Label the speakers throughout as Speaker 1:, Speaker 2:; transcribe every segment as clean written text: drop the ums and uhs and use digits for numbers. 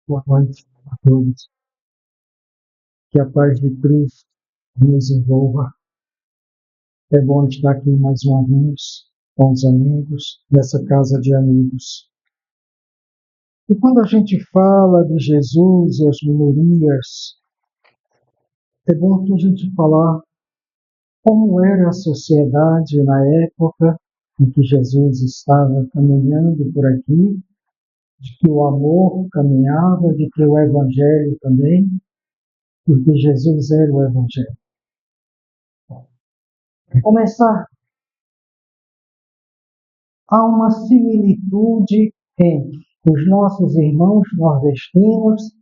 Speaker 1: Boa noite a todos. Que a paz de Cristo nos envolva. É bom estar aqui mais uma vez com os amigos, nessa casa de amigos. E quando a gente fala de Jesus e as minorias, é bom que a gente falar como era a sociedade na época em que Jesus estava caminhando por aqui, de que o amor caminhava, de que o Evangelho também, porque Jesus era o Evangelho. Para começar, há uma similitude entre os nossos irmãos nordestinos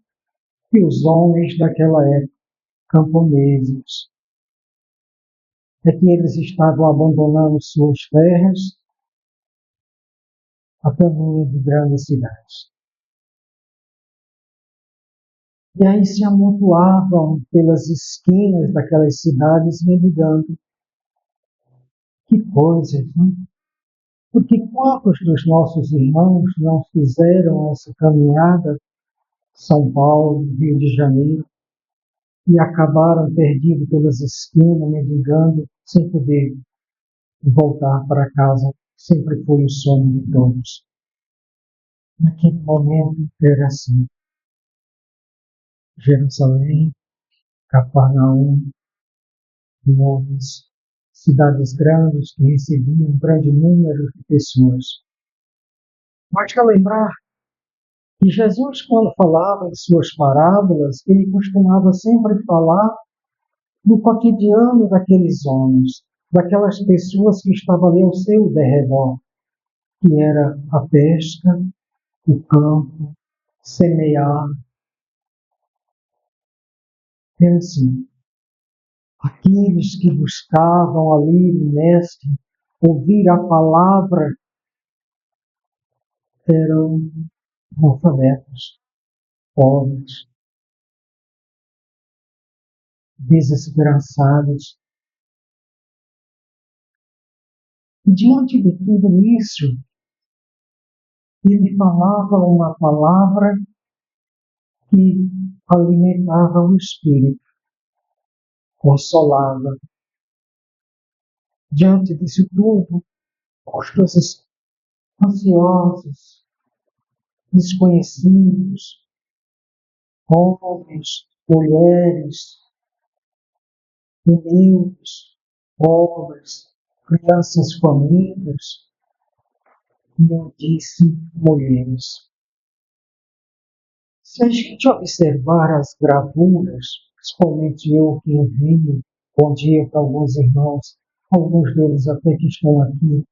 Speaker 1: e os homens daquela época, camponeses. É que eles estavam abandonando suas terras a caminho de grandes cidades. E aí se amontoavam pelas esquinas daquelas cidades mendigando. Que coisas, não? Porque quantos dos nossos irmãos não fizeram essa caminhada, São Paulo, Rio de Janeiro, e acabaram perdidos pelas esquinas, mendigando, sem poder voltar para casa? Sempre foi o sonho de todos. Naquele momento era assim. Jerusalém, Cafarnaum, Londres, cidades grandes que recebiam um grande número de pessoas. Mas quer lembrar que Jesus, quando falava em suas parábolas, ele costumava sempre falar do cotidiano daqueles homens, daquelas pessoas que estavam ali ao seu derredor, que era a pesca, o campo, semear. É assim, aqueles que buscavam ali o Mestre, ouvir a palavra, eram analfabetos, pobres, desesperançados. E diante de tudo isso, ele falava uma palavra que alimentava o espírito, consolava. Diante disso tudo, os ansiosos, desconhecidos, homens, mulheres, humildes, pobres, crianças famintas, e eu disse mulheres. Se a gente observar as gravuras, principalmente eu que envio bom dia para alguns irmãos, alguns deles até que estão aqui,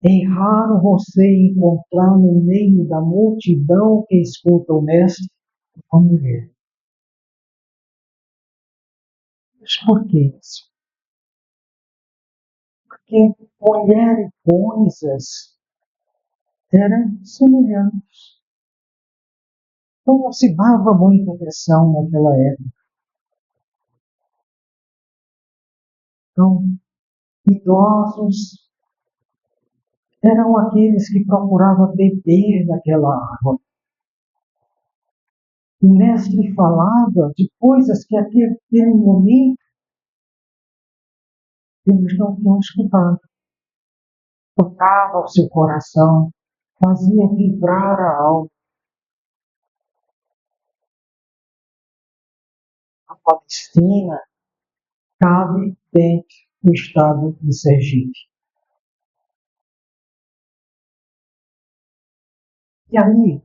Speaker 1: é raro você encontrar no meio da multidão que escuta o Mestre uma mulher. Mas por que isso? Porque mulher e coisas eram semelhantes. Então não se dava muita atenção naquela época. Então, idosos eram aqueles que procuravam beber daquela água. O Mestre falava de coisas que naquele momento eles não tinham escutado. Tocava o seu coração, fazia vibrar a alma. A Palestina cabe dentro do estado de Sergipe. E ali,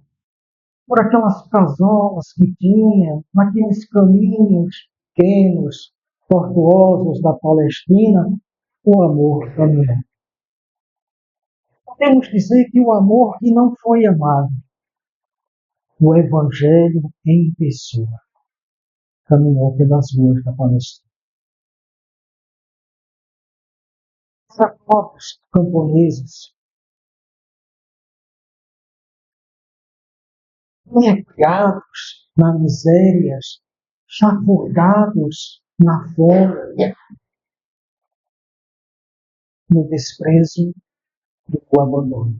Speaker 1: por aquelas casolas que tinha, naqueles caminhos pequenos, tortuosos da Palestina, o amor caminhou. Podemos dizer que o amor que não foi amado, o Evangelho em pessoa, caminhou pelas ruas da Palestina. Para pobres camponeses, mergulhados na miséria, chafurdados na fome, no desprezo e no abandono.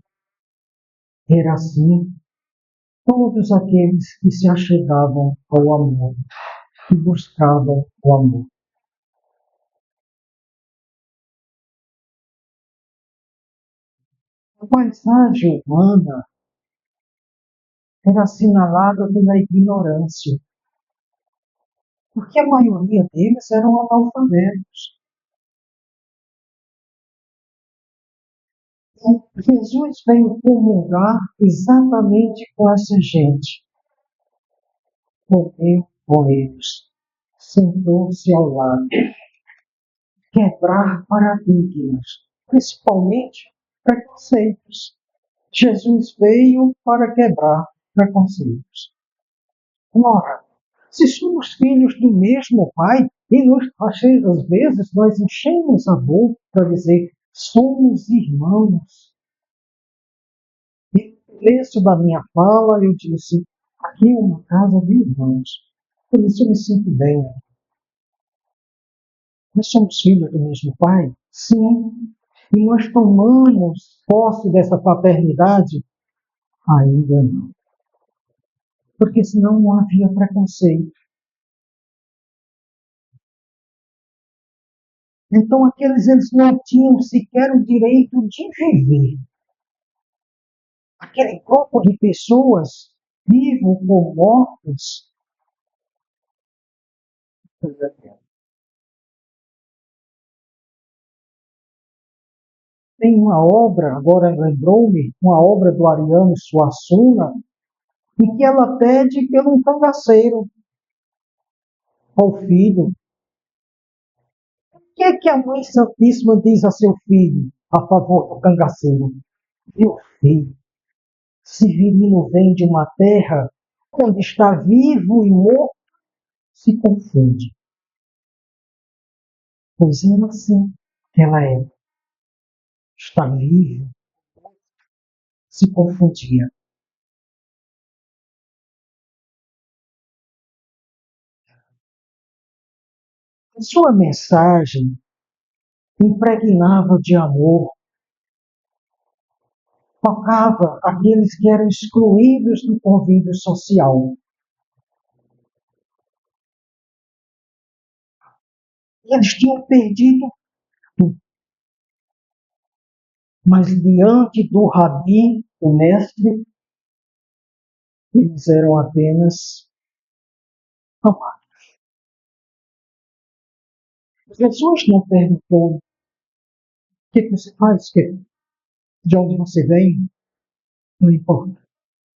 Speaker 1: Era assim todos aqueles que se achegavam ao amor, que buscavam o amor. A paisagem humana era assinalada pela ignorância, porque a maioria deles eram analfabetos. E Jesus veio comungar exatamente com essa gente. Comeu com eles, sentou-se ao lado, quebrar paradigmas, principalmente preconceitos. Jesus veio para quebrar preconceitos. Ora, se somos filhos do mesmo Pai, e às vezes nós enchemos a boca para dizer somos irmãos. E no começo da minha fala eu disse, aqui é uma casa de irmãos. Por isso eu me sinto bem. Nós somos filhos do mesmo Pai? Sim. E nós tomamos posse dessa paternidade? Ainda não. Porque senão não havia preconceito. Então eles não tinham sequer o direito de viver. Aquele grupo de pessoas, vivos ou mortos, tem uma obra, agora lembrou-me, uma obra do Ariano Suassuna, em que ela pede pelo um cangaceiro ao filho. O que é que a Mãe Santíssima diz a seu filho a favor do cangaceiro? Meu filho, Severino vem de uma terra onde está vivo e morto se confunde. Pois era assim que ela é. Está vivo, se confundia. A sua mensagem impregnava de amor, tocava aqueles que eram excluídos do convívio social. Eles tinham perdido tudo. Mas diante do Rabi, o mestre, eles eram apenas amados. Jesus não perguntou o que você faz, de onde você vem, não importa.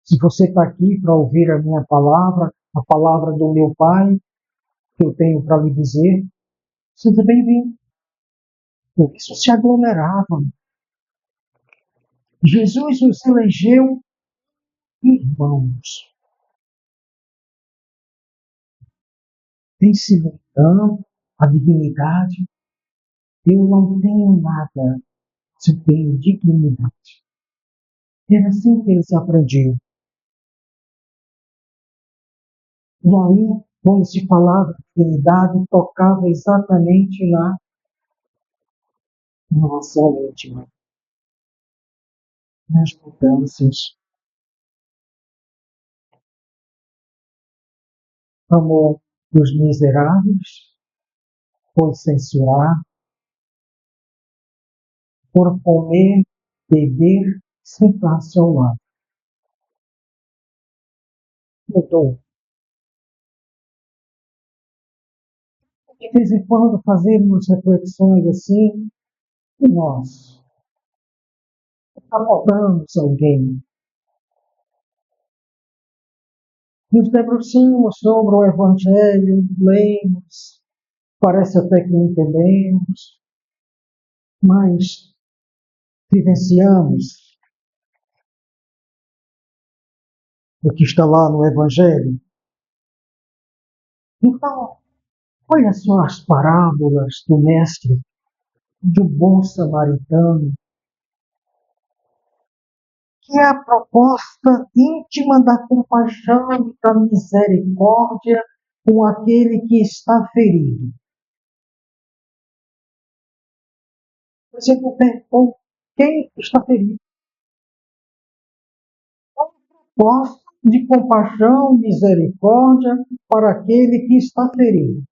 Speaker 1: Se você está aqui para ouvir a palavra do meu Pai, que eu tenho para lhe dizer, seja bem-vindo. Por isso se aglomeravam. Jesus os elegeu irmãos. Tem se limitando a dignidade. Eu não tenho nada, se tenho dignidade. Era assim que eles aprendiam. E aí, quando se falava de dignidade, tocava exatamente na relação íntima, nas mudanças. Amor dos miseráveis, foi censurado por comer, beber, sentar-se ao lado. Mudou. De vez em quando fazermos reflexões assim, e nós incomodamos alguém. Nos debruçamos sobre o Evangelho, lemos, parece até que não entendemos, mas vivenciamos o que está lá no Evangelho. Então, olha só as parábolas do Mestre, do bom samaritano, que é a proposta íntima da compaixão e da misericórdia com aquele que está ferido. Por exemplo, perguntou quem está ferido. É uma proposta de compaixão, misericórdia para aquele que está ferido.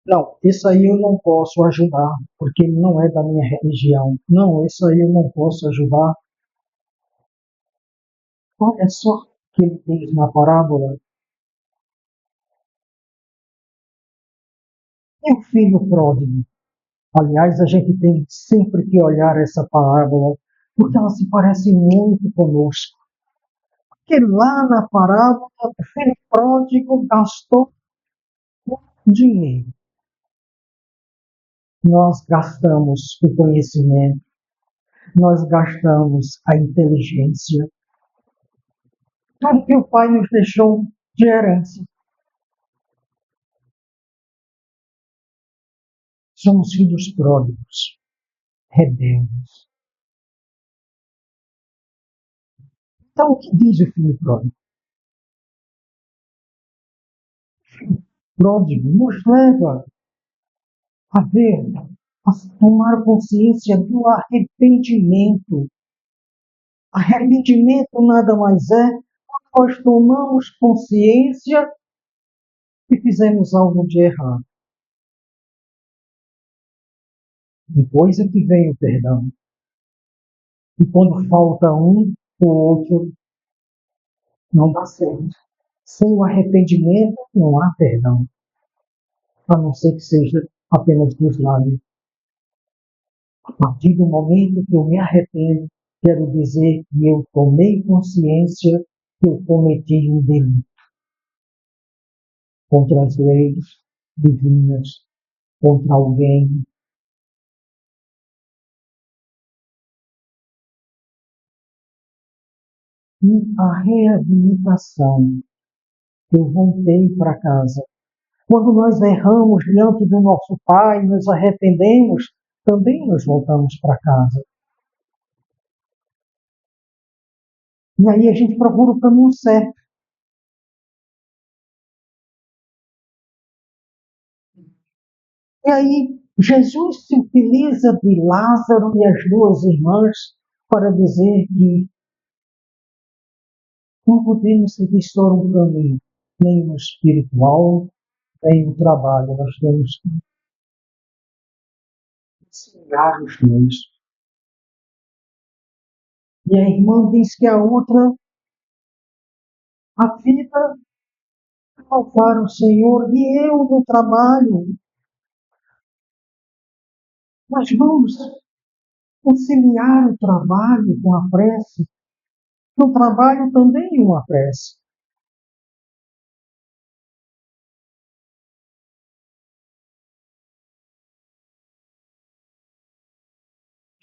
Speaker 1: Não, isso aí eu não posso ajudar, porque não é da minha religião. Não, isso aí eu não posso ajudar. Olha só o que ele diz na parábola. E o filho pródigo? Aliás, a gente tem sempre que olhar essa parábola, porque ela se parece muito conosco. Porque lá na parábola, o filho pródigo gastou dinheiro. Nós gastamos o conhecimento, nós gastamos a inteligência, tudo que o pai nos deixou de herança. Somos filhos pródigos, rebeldes. Então, o que diz o filho pródigo? O filho pródigo nos leva a ver, a tomar consciência do arrependimento. Arrependimento nada mais é quando nós tomamos consciência que fizemos algo de errado. Depois é que vem o perdão. E quando falta um, o outro não dá certo. Sem o arrependimento, não há perdão. A não ser que seja apenas dos lábios. A partir do momento que eu me arrependo, quero dizer que eu tomei consciência que eu cometi um delito contra as leis divinas, contra alguém. E a reabilitação, eu voltei para casa. Quando nós erramos diante do nosso Pai, nos arrependemos, também nós voltamos para casa. E aí a gente procura o caminho certo. E aí Jesus se utiliza de Lázaro e as duas irmãs para dizer que não podemos seguir só um caminho, nem o espiritual, nem o trabalho. Nós temos que ensinar os dois. E a irmã diz que a outra, a vida é louvar o Senhor e eu no trabalho. Nós vamos conciliar o trabalho com a prece. No trabalho também uma prece.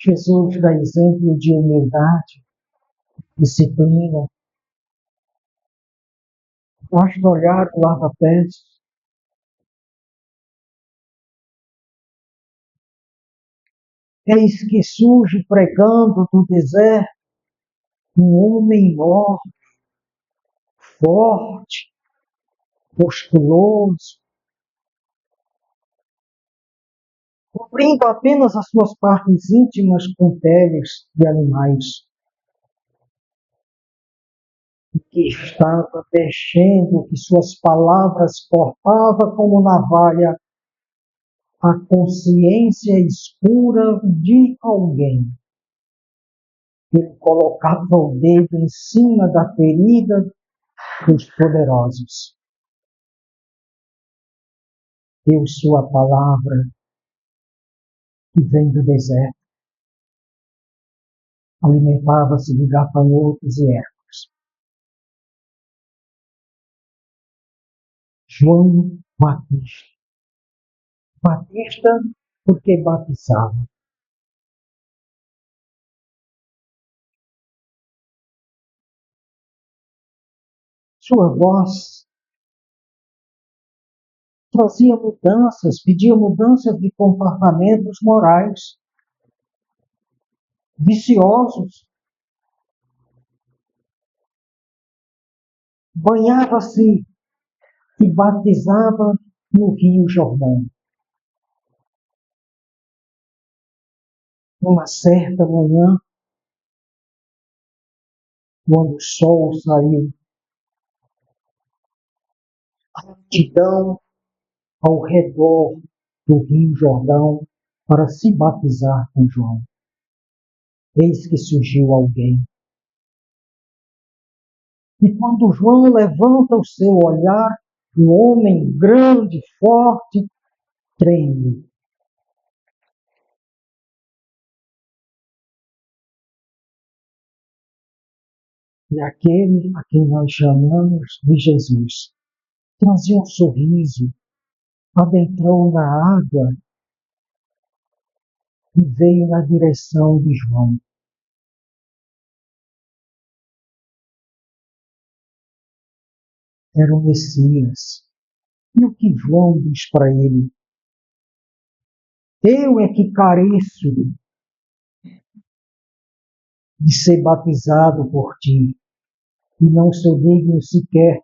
Speaker 1: Jesus dá exemplo de humildade, disciplina. Basta olhar o lava-pés. Eis que surge pregando no deserto um homem enorme, forte, musculoso, cobrindo apenas as suas partes íntimas com peles de animais, que estava mexendo, que suas palavras cortavam como navalha a consciência escura de alguém. Ele colocava o dedo em cima da ferida dos poderosos. Deu sua palavra, que vem do deserto, alimentava-se de gafanhotos e ervas. João Batista. Batista porque batizava. Sua voz trazia mudanças, pedia mudanças de comportamentos morais viciosos. Banhava-se e batizava no Rio Jordão. Uma certa manhã, quando o sol saiu, a multidão ao redor do Rio Jordão para se batizar com João. Eis que surgiu alguém. E quando João levanta o seu olhar, o homem grande, forte, treme. E aquele a quem nós chamamos de Jesus trazia um sorriso, adentrou na água e veio na direção de João. Era o Messias. E o que João diz para ele? Eu é que careço de ser batizado por ti, e não sou digno sequer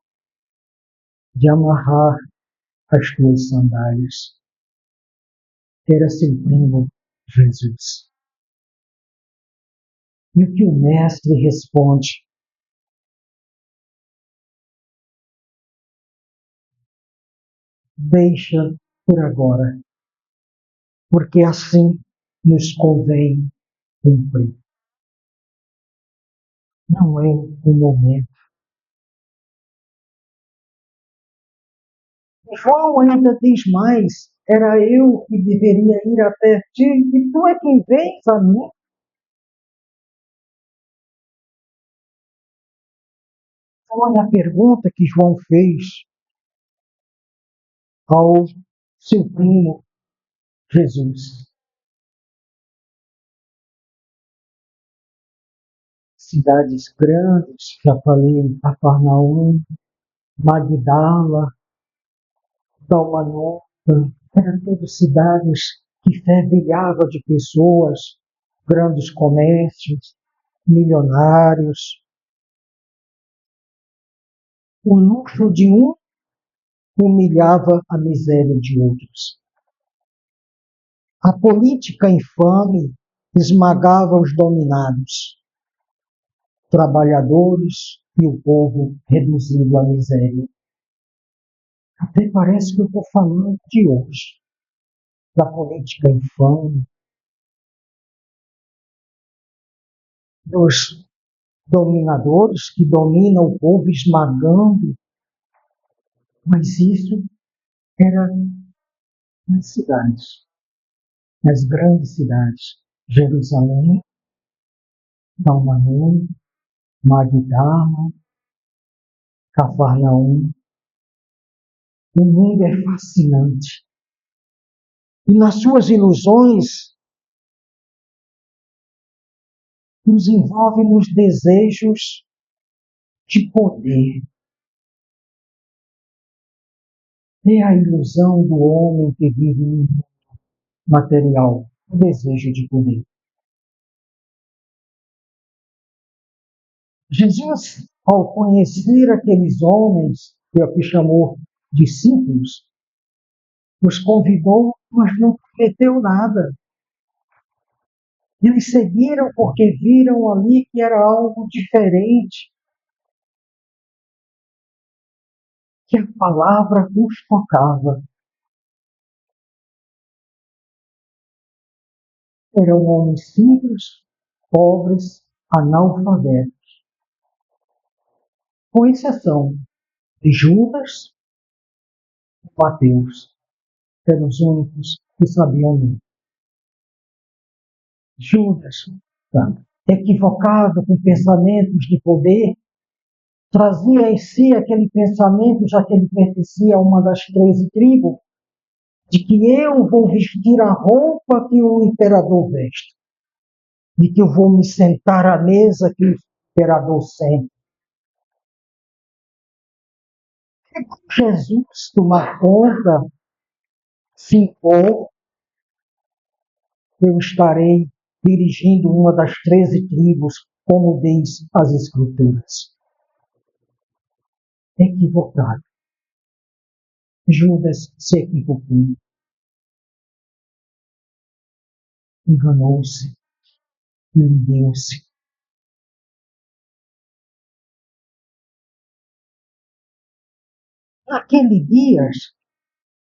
Speaker 1: de amarrar as tuas sandálias. Era seu primo Jesus. E o que o mestre responde? Deixa por agora, porque assim nos convém cumprir. Não é o momento. João ainda diz mais, era eu que deveria ir até ti, e tu é quem vens a mim. Olha a pergunta que João fez ao seu primo Jesus. Cidades grandes, já falei, Cafarnaum, Magdala, Dalmanota, eram todas cidades que fervilhavam de pessoas, grandes comércios, milionários. O luxo de um humilhava a miséria de outros. A política infame esmagava os dominados, trabalhadores e o povo reduzido à miséria. Até parece que eu estou falando de hoje, da política infame, dos dominadores que dominam o povo esmagando, mas isso era nas cidades, nas grandes cidades, Jerusalém, Dalmanum, Magdala, Cafarnaum. O mundo é fascinante. E nas suas ilusões, nos envolve nos desejos de poder. É a ilusão do homem que vive no mundo material, o desejo de poder. Jesus, ao conhecer aqueles homens, que aqui chamou discípulos, os convidou, mas não prometeu nada. Eles seguiram porque viram ali que era algo diferente, que a palavra os tocava. Eram homens simples, pobres, analfabetos, com exceção de Judas e Mateus, que eram os únicos que sabiam ler. Judas, tá, equivocado com pensamentos de poder, trazia em si aquele pensamento, já que ele pertencia a uma das 13 tribos, de que eu vou vestir a roupa que o imperador veste, de que eu vou me sentar à mesa que o imperador senta. Jesus tomar conta, se impor, eu estarei dirigindo uma das 13 tribos, como diz as Escrituras. Equivocado. Judas se equivocou, enganou-se, iludeu-se. Naquele dia,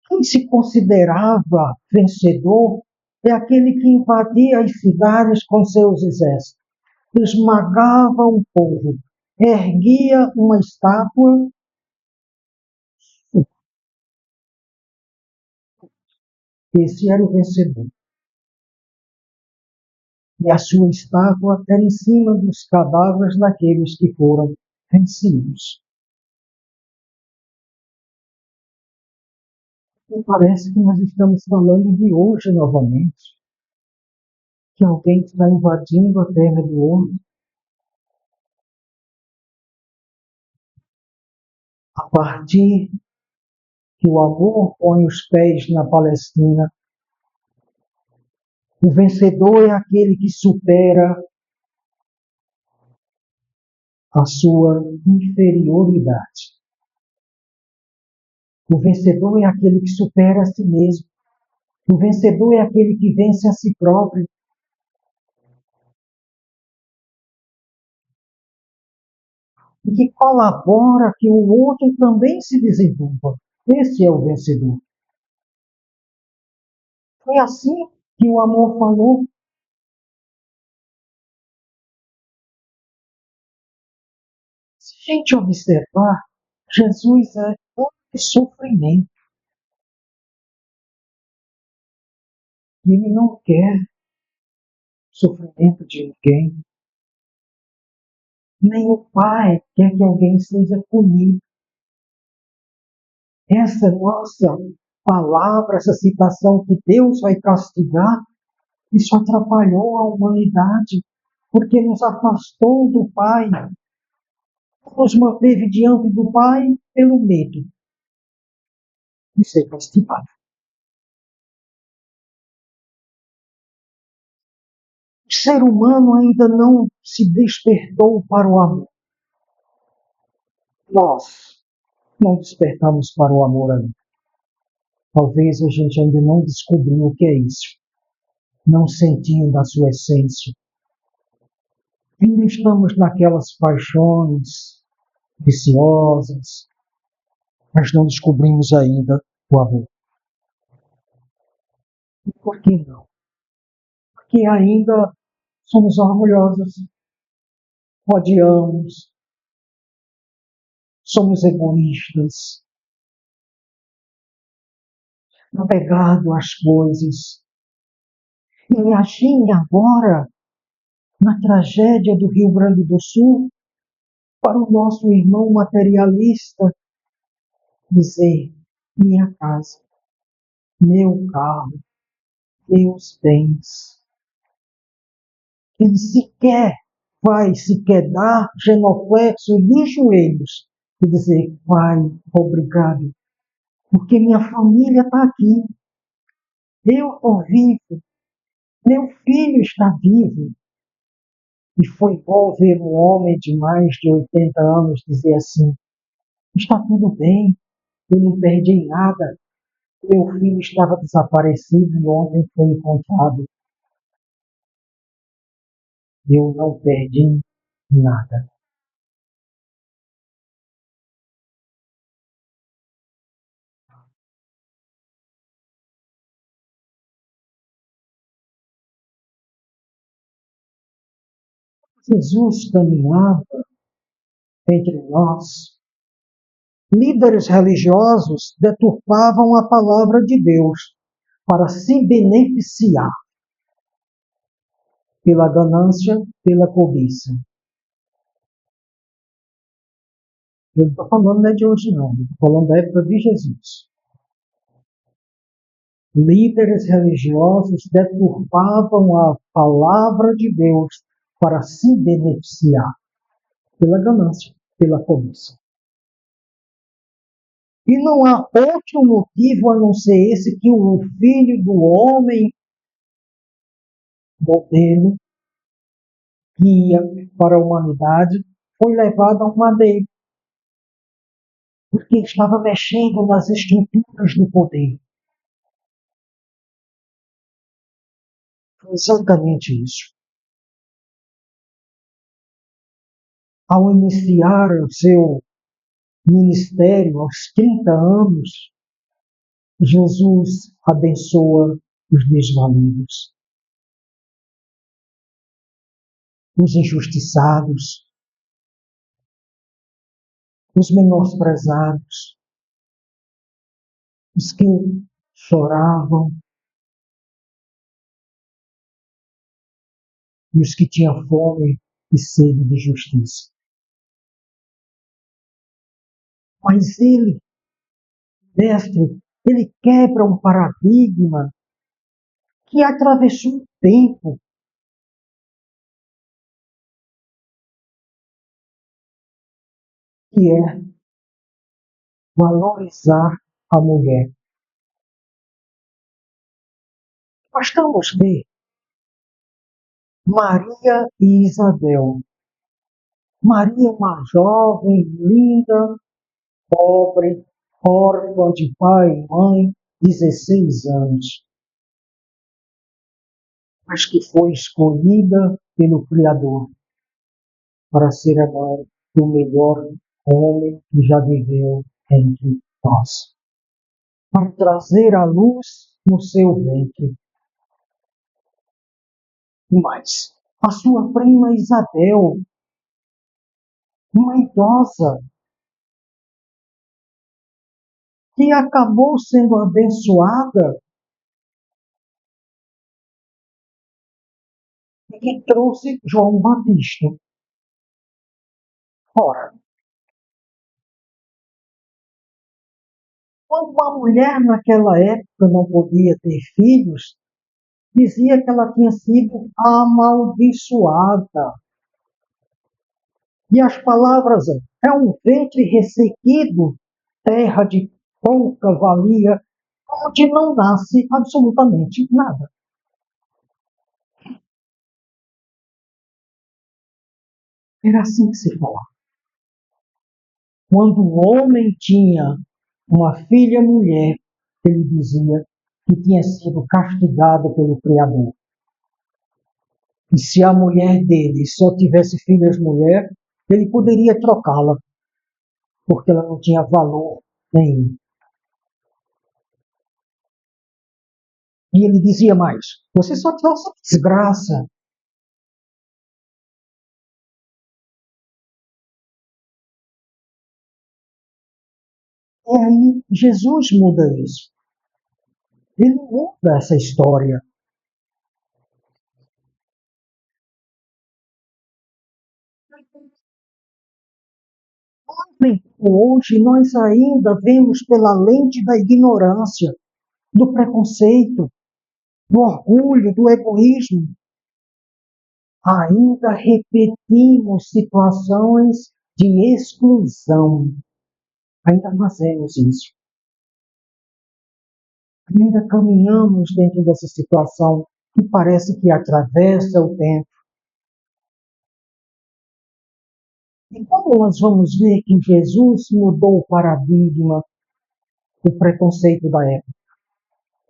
Speaker 1: quem se considerava vencedor é aquele que invadia as cidades com seus exércitos, esmagava o povo, erguia uma estátua. Esse era o vencedor. E a sua estátua era em cima dos cadáveres daqueles que foram vencidos. E parece que nós estamos falando de hoje novamente, que alguém está invadindo a terra do outro a partir que o amor põe os pés na Palestina. O vencedor é aquele que supera a sua inferioridade. O vencedor é aquele que supera a si mesmo. O vencedor é aquele que vence a si próprio e que colabora que o outro também se desenvolva. Esse é o vencedor. Foi assim que o amor falou. Se a gente observar, Jesus é de sofrimento. Ele não quer sofrimento de ninguém. Nem o Pai quer que alguém seja punido. Essa nossa palavra, essa citação que Deus vai castigar, isso atrapalhou a humanidade, porque nos afastou do Pai, nos manteve diante do Pai pelo medo de ser castigado. O ser humano ainda não se despertou para o amor. Nós não despertamos para o amor ainda. Talvez a gente ainda não descobriu o que é isso. Não sentiu da sua essência. Ainda estamos naquelas paixões viciosas, mas não descobrimos ainda o amor. E por que não? Porque ainda somos orgulhosos, odiamos, somos egoístas, apegados às coisas. E imagine agora, na tragédia do Rio Grande do Sul, para o nosso irmão materialista dizer: minha casa, meu carro, meus bens. Ele sequer dar genuflexo de joelhos e dizer: Pai, obrigado, porque minha família está aqui, eu estou vivo, meu filho está vivo. E foi bom ver um homem de mais de 80 anos dizer assim: está tudo bem, eu não perdi nada, meu filho estava desaparecido e ontem foi encontrado. Eu não perdi nada. Jesus caminhava entre nós. Líderes religiosos deturpavam a palavra de Deus para se beneficiar pela ganância, pela cobiça. Eu não estou falando não é de hoje, não. Estou falando da época de Jesus. Líderes religiosos deturpavam a palavra de Deus para se beneficiar pela ganância, pela cobiça. E não há outro motivo a não ser esse que o Filho do Homem, modelo, guia para a humanidade, foi levado a um madeiro, porque estava mexendo nas estruturas do poder. Foi exatamente isso. Ao iniciar o seu ministério, aos 30 anos, Jesus abençoa os desvalidos, os injustiçados, os menosprezados, os que choravam e os que tinham fome e sede de justiça. Mas ele, mestre, ele quebra um paradigma que atravessou o tempo, que é valorizar a mulher. Bastamos ver Maria e Isabel. Maria, uma jovem, linda, pobre, órfã de pai e mãe, 16 anos, mas que foi escolhida pelo Criador para ser a mãe do melhor homem que já viveu entre nós, para trazer a luz no seu ventre. E mais, a sua prima Isabel, uma idosa, que acabou sendo abençoada e que trouxe João Batista. Ora, quando uma mulher naquela época não podia ter filhos, dizia que ela tinha sido amaldiçoada. E as palavras, é um ventre ressequido, terra de pouca valia, onde não nasce absolutamente nada. Era assim que se falava. Quando o homem tinha uma filha mulher, ele dizia que tinha sido castigado pelo Criador. E se a mulher dele só tivesse filhas mulher, ele poderia trocá-la, porque ela não tinha valor nenhum. E ele dizia mais: você só trouxe desgraça. E aí Jesus muda isso. Ele muda essa história. Hoje nós ainda vemos pela lente da ignorância, do preconceito, do orgulho, do egoísmo. Ainda repetimos situações de exclusão. Ainda fazemos isso. Ainda caminhamos dentro dessa situação que parece que atravessa o tempo. E como nós vamos ver que Jesus mudou o paradigma, o preconceito da época?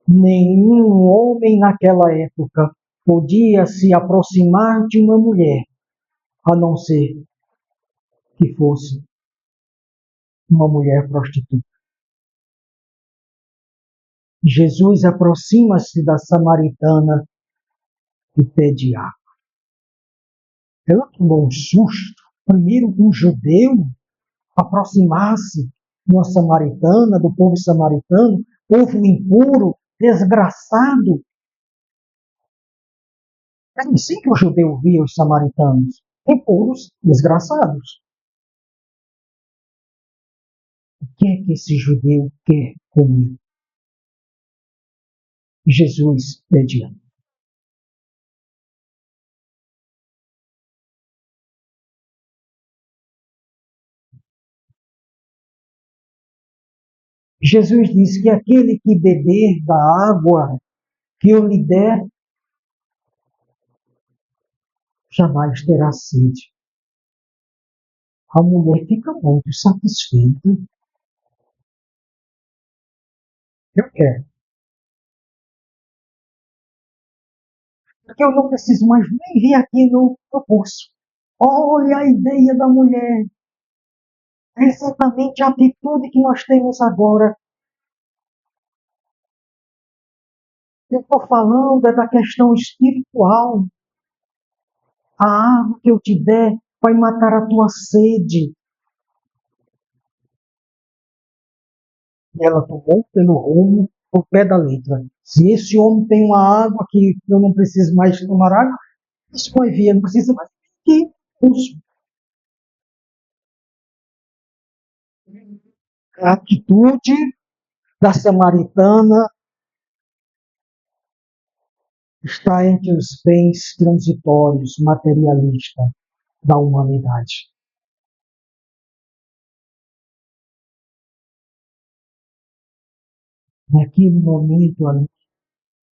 Speaker 1: Nenhum homem naquela época podia se aproximar de uma mulher, a não ser que fosse uma mulher prostituta. Jesus aproxima-se da samaritana e pede água. Ela tomou um susto. Primeiro, um judeu aproximar-se de uma samaritana, do povo samaritano, povo impuro, desgraçado. É assim que o judeu via os samaritanos, impuros, desgraçados. O que é que esse judeu quer comigo? Jesus pede água. Jesus diz que aquele que beber da água que eu lhe der, jamais terá sede. A mulher fica muito satisfeita. Eu quero. Porque eu não preciso mais nem vir aqui no poço. Olha a ideia da mulher. É exatamente a atitude que nós temos agora. Eu estou falando da questão espiritual. A água que eu te der vai matar a tua sede. E ela tomou pelo rumo, ao pé da letra. Se esse homem tem uma água que eu não preciso mais tomar água, isso vai vir, não precisa mais. Que a atitude da samaritana está entre os bens transitórios, materialistas da humanidade. Naquele momento ali,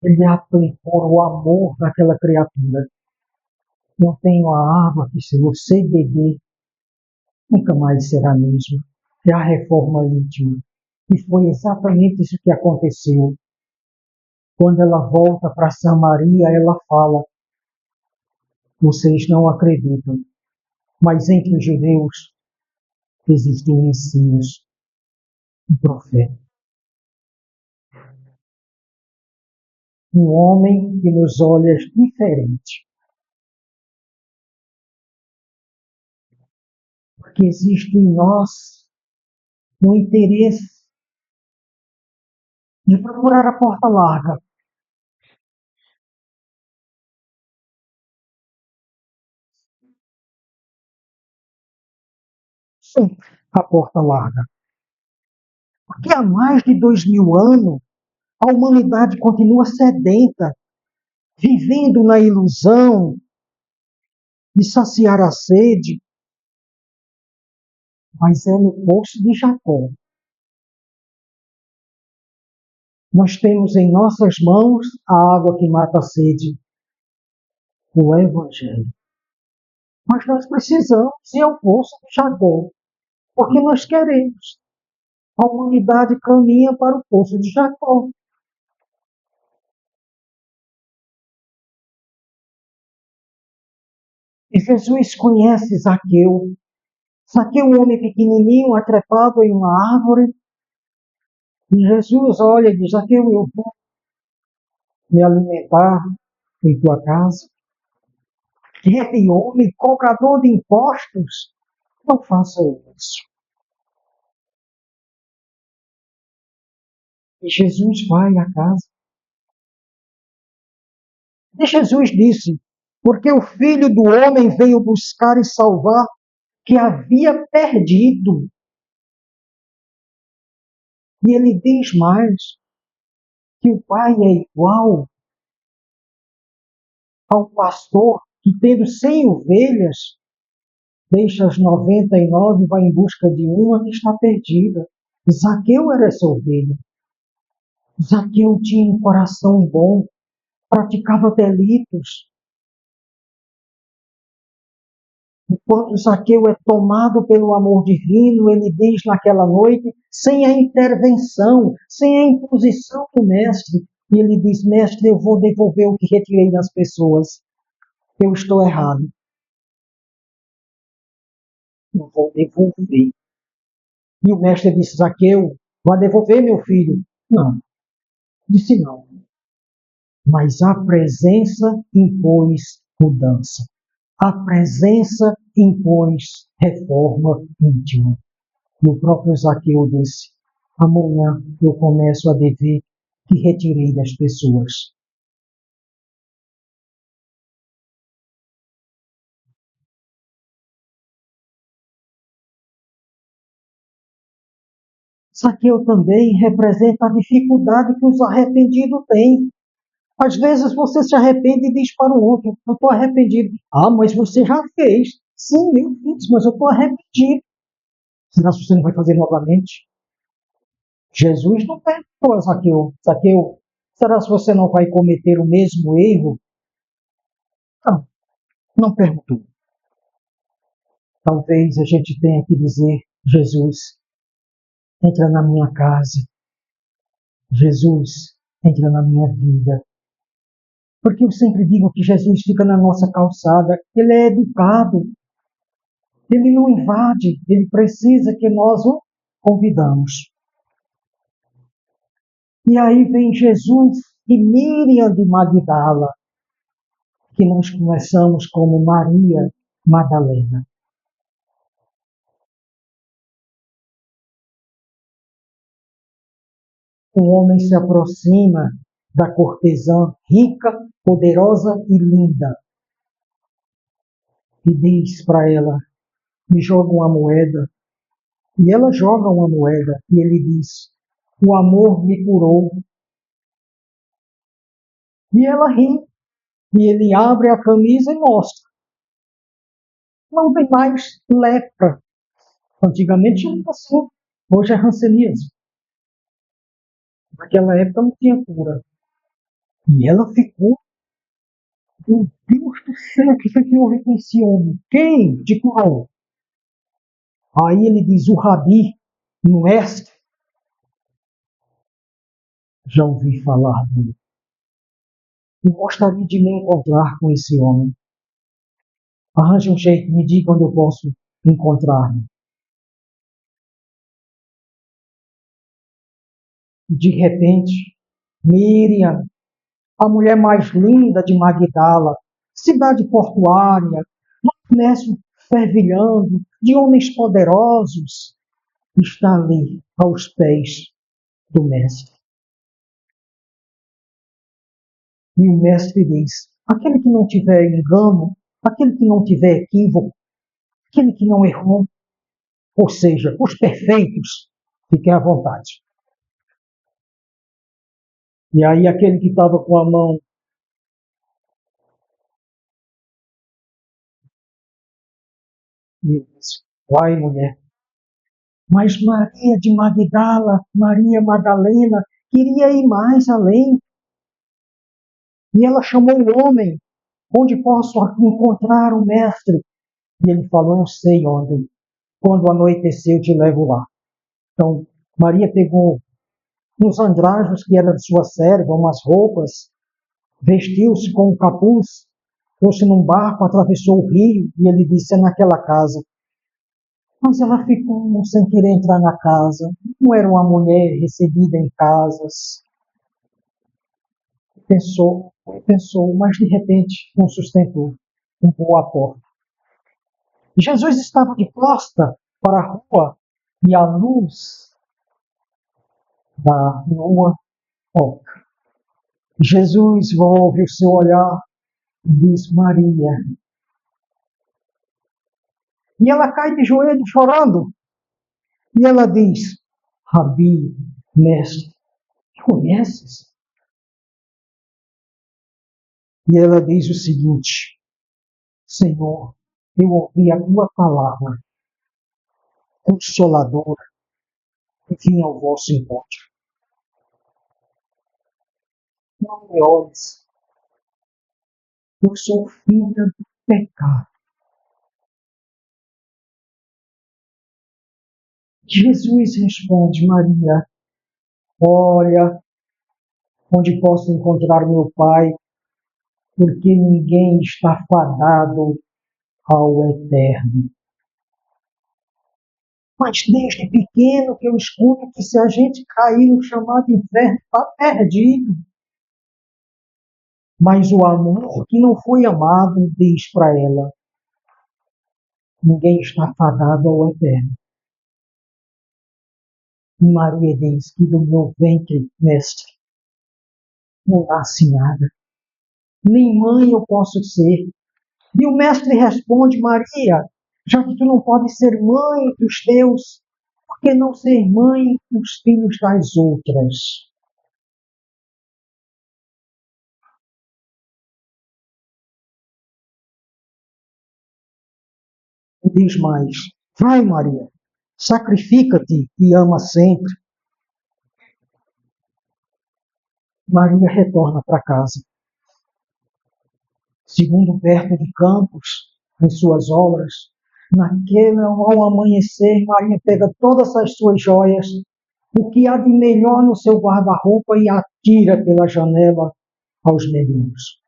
Speaker 1: ele aplicou o amor daquela criatura. Eu tenho a água que, se você beber, nunca mais será a mesma. É a reforma íntima. E foi exatamente isso que aconteceu. Quando ela volta para Samaria, ela fala: vocês não acreditam, mas entre os judeus existem Messias, um profeta. Um homem que nos olha diferente. Porque existe em nós um interesse de procurar a porta larga. Sim, a porta larga. Porque há mais de 2000 anos, a humanidade continua sedenta, vivendo na ilusão de saciar a sede, mas é no poço de Jacó. Nós temos em nossas mãos a água que mata a sede, o Evangelho. Mas nós precisamos ir ao poço de Jacó, porque nós queremos. A humanidade caminha para o poço de Jacó. E Jesus conhece Zaqueu. Zaqueu, um homem pequenininho, atrepado em uma árvore. E Jesus olha e diz: Zaqueu, eu vou me alimentar em tua casa. Aquele homem, cobrador de impostos, não faça isso. E Jesus vai à casa. E Jesus disse: porque o Filho do Homem veio buscar e salvar que havia perdido. E ele diz mais, que o Pai é igual ao pastor que, tendo 100 ovelhas, deixa as 99 e vai em busca de uma que está perdida. Zaqueu era essa ovelha. Zaqueu tinha um coração bom, praticava delitos. Enquanto Zaqueu é tomado pelo amor divino, ele diz naquela noite, sem a intervenção, sem a imposição do mestre, e ele diz: mestre, eu vou devolver o que retirei das pessoas. Eu estou errado. Eu vou devolver. E o mestre disse: Zaqueu, vai devolver, meu filho? Não. Disse: não. Mas a presença impôs mudança. A presença impôs reforma íntima. E o próprio Zaqueu disse: amanhã eu começo a dever que retirei das pessoas. Zaqueu também representa a dificuldade que os arrependidos têm. Às vezes você se arrepende e diz para o outro: eu estou arrependido. Ah, mas você já fez. Sim, eu fiz, mas eu estou arrependido. Será que você não vai fazer novamente? Jesus não perguntou a Zaqueu: Zaqueu, será que você não vai cometer o mesmo erro? Não, não perguntou. Talvez a gente tenha que dizer: Jesus, entra na minha casa. Jesus, entra na minha vida. Porque eu sempre digo que Jesus fica na nossa calçada. Ele é educado. Ele não invade, ele precisa que nós o convidamos. E aí vem Jesus e Miriam de Magdala, que nós conhecemos como Maria Madalena. Um homem se aproxima da cortesã rica, poderosa e linda e diz para ela, me joga uma moeda. E ela joga uma moeda e ele diz, o amor me curou. E ela ri. E ele abre a camisa e mostra. Não tem mais lepra. Antigamente tinha assim. Hoje é hanseníase. Naquela época não tinha cura. E ela ficou, meu Deus do céu, o que foi que houve com esse homem? Quem te curou? Aí ele diz, o Rabi, no oeste, já ouvi falar dele. Eu gostaria de me encontrar com esse homem. Arranje um jeito, me diga onde eu posso encontrar-me. De repente, Miriam, a mulher mais linda de Magdala, cidade portuária, comércio fervilhando, de homens poderosos, está ali aos pés do mestre. E o mestre diz, aquele que não tiver engano, aquele que não tiver equívoco, aquele que não errou, ou seja, os perfeitos, fiquem à vontade. E aí aquele que estava com a mão diz, vai mulher. Mas Maria de Magdala, Maria Madalena, queria ir mais além. E ela chamou o homem, onde posso encontrar o mestre? E ele falou, eu sei onde. Quando anoitecer, eu te levo lá. Então, Maria pegou uns andrajos que eram de sua serva, umas roupas, vestiu-se com um capuz, trouxe num barco, atravessou o rio, e ele disse, é naquela casa. Mas ela ficou sem querer entrar na casa. Não era uma mulher recebida em casas. Pensou, mas de repente não sustentou. Empurrou a porta. Jesus estava de costa para a rua e a luz da lua toca. Jesus volve o seu olhar e diz, Maria. E ela cai de joelhos chorando. E ela diz, Rabi, mestre, conheces? E ela diz o seguinte, Senhor, eu ouvi a tua palavra, consoladora, e vim ao vosso encontro. Não me olhes, eu sou filha do pecado. Jesus responde, Maria, olha, onde posso encontrar meu Pai, porque ninguém está fadado ao eterno. Mas desde pequeno que eu escuto que se a gente cair no chamado inferno, está perdido. Mas o amor que não foi amado diz para ela, ninguém está fadado ao eterno. E Maria diz que do meu ventre, mestre, não nasce nada. Nem mãe eu posso ser. E o mestre responde, Maria, já que tu não podes ser mãe dos teus, por que não ser mãe dos filhos das outras? E diz mais, vai Maria, sacrifica-te e ama sempre. Maria retorna para casa. Segundo Humberto de Campos, em suas obras, naquele ao amanhecer, Maria pega todas as suas joias, o que há de melhor no seu guarda-roupa e atira pela janela aos meninos.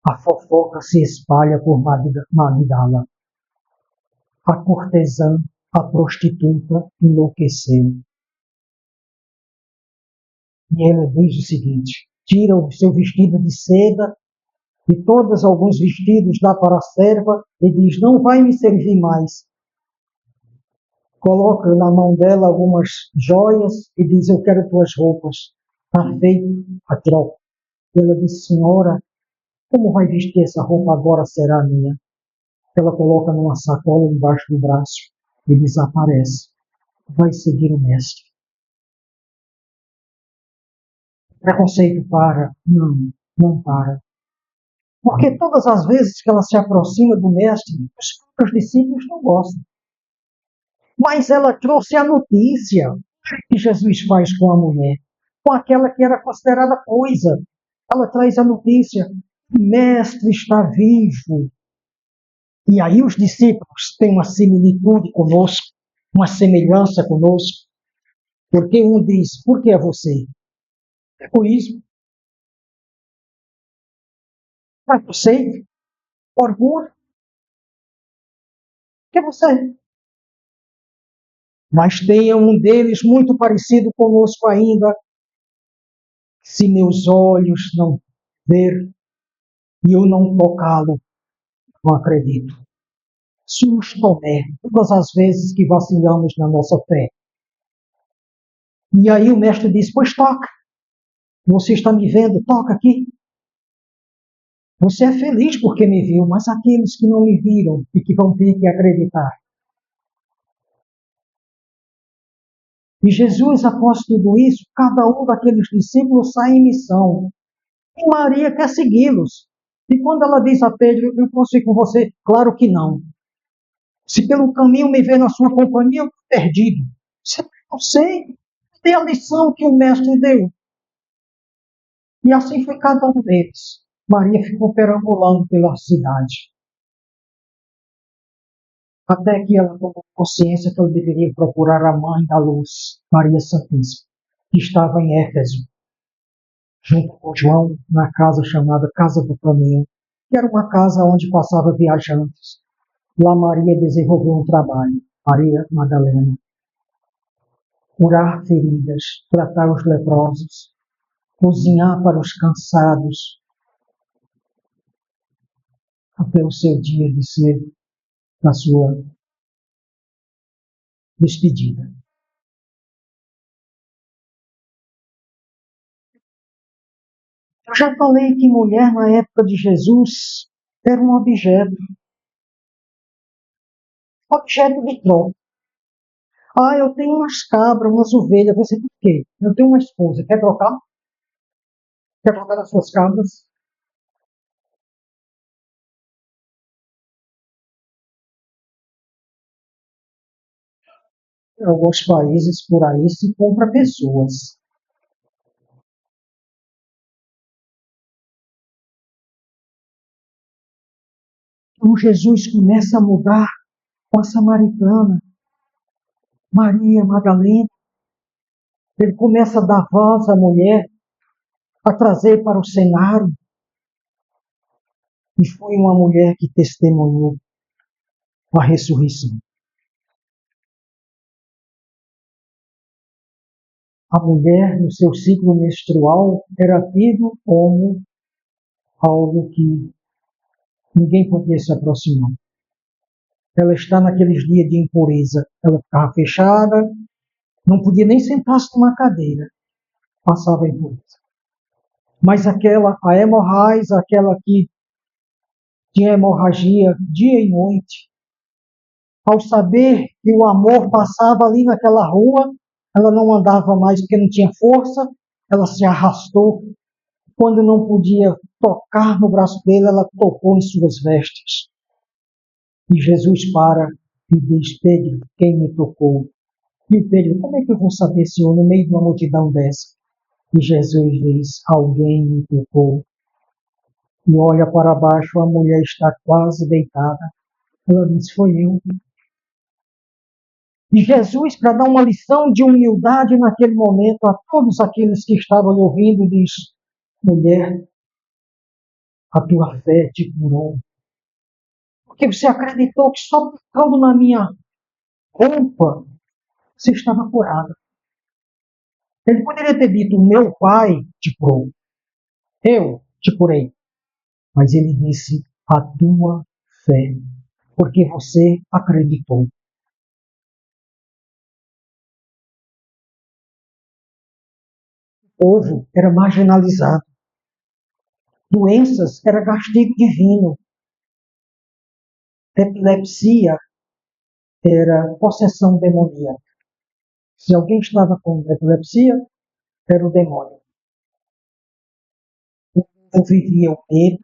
Speaker 1: A fofoca se espalha por Magdala. A cortesã, a prostituta, enlouqueceu. E ela diz o seguinte: tira o seu vestido de seda e todos alguns vestidos dá para a serva e diz: não vai me servir mais. Coloca na mão dela algumas joias e diz: eu quero tuas roupas. Está feito a troca. Ela diz: senhora, como vai vestir essa roupa agora será minha? Ela coloca numa sacola embaixo do braço e desaparece. Vai seguir o mestre. Preconceito para? Não, não para. Porque todas as vezes que ela se aproxima do mestre, os próprios discípulos não gostam. Mas ela trouxe a notícia que Jesus faz com a mulher, com aquela que era considerada coisa. Ela traz a notícia: o mestre está vivo. E aí os discípulos têm uma similitude conosco, uma semelhança conosco, porque um diz: por que é você? Egoísmo, preconceito, orgulho, que é você. Mas tenha um deles muito parecido conosco ainda. Se meus olhos não ver e eu não tocá-lo, não acredito. Susto, né? Todas as vezes que vacilamos na nossa fé. E aí o mestre diz: pois toca. Você está me vendo? Toca aqui. Você é feliz porque me viu, mas aqueles que não me viram e que vão ter que acreditar. E Jesus, após tudo isso, cada um daqueles discípulos sai em missão. E Maria quer segui-los. E quando ela diz a Pedro: eu posso ir com você? Claro que não. Se pelo caminho me ver na sua companhia, eu estou perdido. Isso é preconceito. Tem a lição que o mestre deu. E assim foi cada um deles. Maria ficou perambulando pela cidade. Até que ela tomou consciência que ela deveria procurar a mãe da luz, Maria Santíssima, que estava em Éfeso, junto com João, na casa chamada Casa do Caminho, que era uma casa onde passava viajantes. Lá Maria desenvolveu um trabalho, Maria Madalena: curar feridas, tratar os leprosos, cozinhar para os cansados, até o seu dia de ser a sua despedida. Eu já falei que mulher na época de Jesus era um objeto de troca. Ah, eu tenho umas cabras, umas ovelhas, você por quê? Eu tenho uma esposa, quer trocar? Quer trocar as suas cabras? Em alguns países por aí se compra pessoas. Então Jesus começa a mudar com a samaritana, Maria Madalena. Ele começa a dar voz à mulher, a trazer para o cenário. E foi uma mulher que testemunhou a ressurreição. A mulher, no seu ciclo menstrual, era tido como algo que ninguém podia se aproximar. Ela está naqueles dias de impureza. Ela ficava fechada, não podia nem sentar-se numa cadeira. Passava impureza. Mas a hemorrais, aquela que tinha hemorragia dia e noite, ao saber que o amor passava ali naquela rua, ela não andava mais porque não tinha força, ela se arrastou. Quando não podia tocar no braço dele, ela tocou em suas vestes. E Jesus para e diz: Pedro, quem me tocou? E Pedro: como é que eu vou saber, Senhor, no meio de uma multidão dessa? E Jesus diz: alguém me tocou. E olha para baixo, a mulher está quase deitada. Ela diz: foi eu. E Jesus, para dar uma lição de humildade naquele momento a todos aqueles que estavam lhe ouvindo, diz: mulher, a tua fé te curou. Porque você acreditou que só tocando na minha roupa você estava curada. Ele poderia ter dito, meu pai te curou. Eu te curei. Mas ele disse, a tua fé. Porque você acreditou. O povo era marginalizado. Doenças era castigo divino. Epilepsia era possessão demoníaca. Se alguém estava com epilepsia, era o demônio. O povo vivia o medo,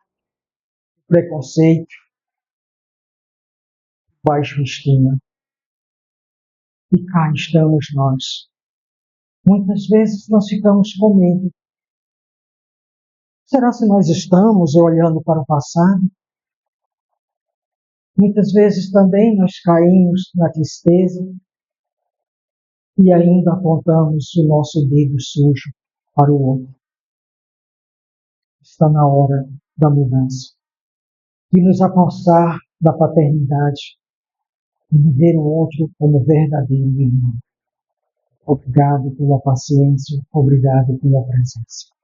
Speaker 1: o preconceito, baixa estima. E cá estamos nós. Muitas vezes nós ficamos com medo. Será se nós estamos olhando para o passado? Muitas vezes também nós caímos na tristeza e ainda apontamos o nosso dedo sujo para o outro. Está na hora da mudança. De nos apossar da paternidade e de ver o outro como verdadeiro irmão. Obrigado pela paciência, obrigado pela presença.